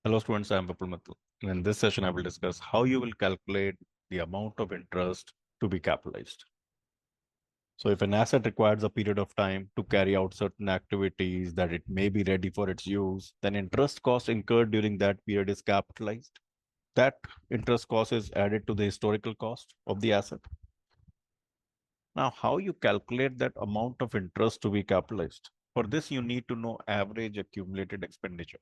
Hello students, I am Vipul Mittal. And in this session, I will discuss how you will calculate the amount of interest to be capitalized. So if an asset requires a period of time to carry out certain activities that it may be ready for its use, then interest cost incurred during that period is capitalized. That interest cost is added to the historical cost of the asset. Now, how you calculate that amount of interest to be capitalized? For this, you need to know average accumulated expenditure.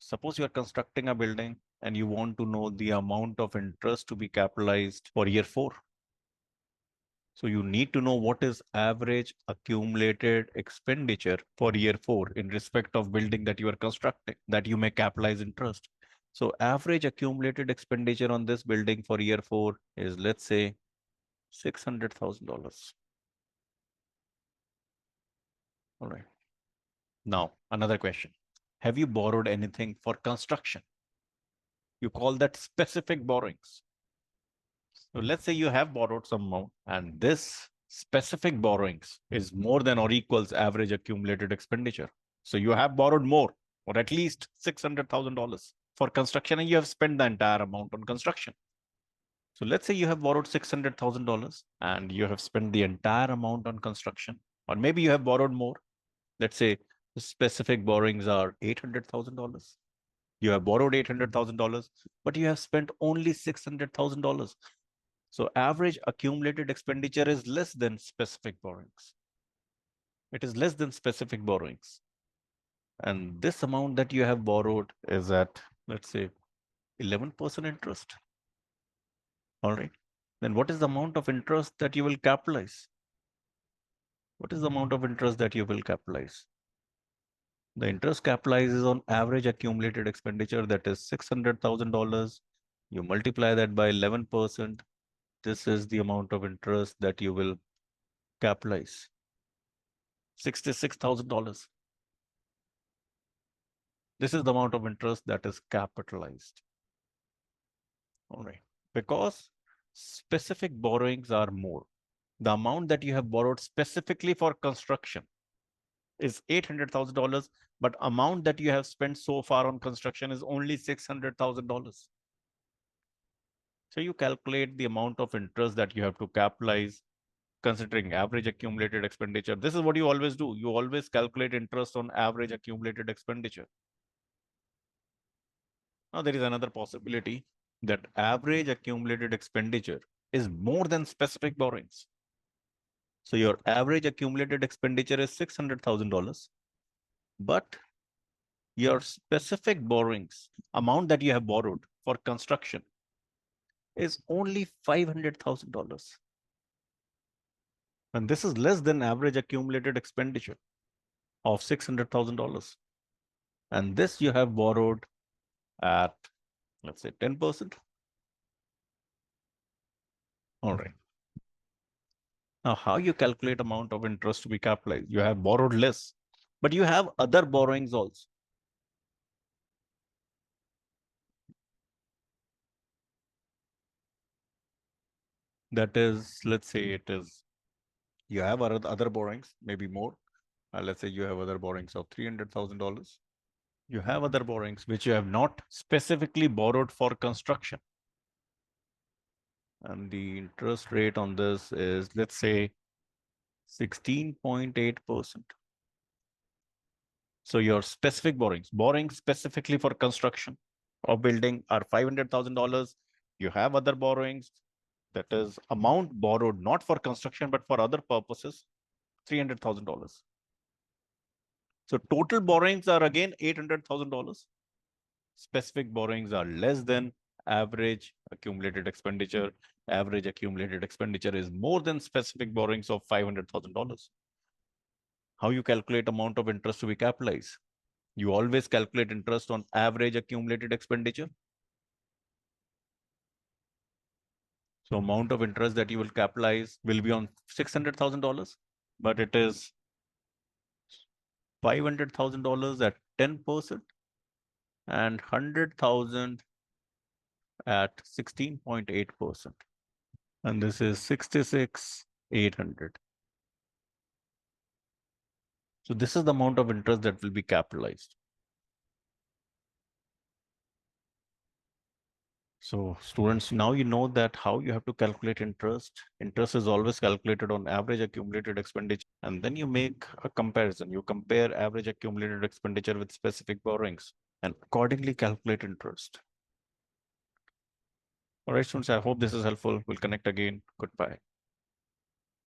Suppose you are constructing a building and you want to know the amount of interest to be capitalized for year 4. So you need to know what is average accumulated expenditure for year 4 in respect of building that you are constructing, that you may capitalize interest. So average accumulated expenditure on this building for year 4 is, let's say, $600,000. All right. Now, another question. Have you borrowed anything for construction? You call that specific borrowings. So let's say you have borrowed some amount and this specific borrowings is more than or equals average accumulated expenditure. So you have borrowed more or at least $600,000 for construction and you have spent the entire amount on construction. So let's say you have borrowed $600,000 and you have spent the entire amount on construction, or maybe you have borrowed more. Let's say the specific borrowings are $800,000. You have borrowed $800,000, but you have spent only $600,000. So average accumulated expenditure is less than specific borrowings. It is less than specific borrowings. And this amount that you have borrowed is at, let's say, 11% interest. All right. Then what is the amount of interest that you will capitalize? What is the amount of interest that you will capitalize? The interest capitalizes on average accumulated expenditure, that is $600,000. You multiply that by 11%. This is the amount of interest that you will capitalize. $66,000. This is the amount of interest that is capitalized. All right. Because specific borrowings are more. The amount that you have borrowed specifically for construction is $800,000, but amount that you have spent so far on construction is only $600,000. So you calculate the amount of interest that you have to capitalize considering average accumulated expenditure. This is what you always do. You always calculate interest on average accumulated expenditure. Now, there is another possibility that average accumulated expenditure is more than specific borrowings. So your average accumulated expenditure is $600,000, but your specific borrowings, amount that you have borrowed for construction, is only $500,000. And this is less than average accumulated expenditure of $600,000. And this you have borrowed at, let's say, 10%. All right. Now, how you calculate amount of interest to be capitalized? You have borrowed less, but you have other borrowings also. That is, let's say it is, you have other borrowings, maybe more. Let's say you have other borrowings of $300,000. You have other borrowings which you have not specifically borrowed for construction. And the interest rate on this is, let's say, 16.8%. So your specific borrowings specifically for construction of building are $500,000. You have other borrowings, that is amount borrowed not for construction but for other purposes, $300,000. So total borrowings are again $800,000. Specific borrowings are less than average accumulated expenditure. Average accumulated expenditure is more than specific borrowings of $500,000. How you calculate amount of interest to be capitalized? You always calculate interest on average accumulated expenditure. So amount of interest that you will capitalize will be on $600,000, but it is $500,000 at 10% and 100,000 at 16.8%. And this is 66,800. So this is the amount of interest that will be capitalized. So students, now you know that how you have to calculate interest. Interest is always calculated on average accumulated expenditure. And then you make a comparison. You compare average accumulated expenditure with specific borrowings and accordingly calculate interest. All right, students, I hope this is helpful. We'll connect again. Goodbye.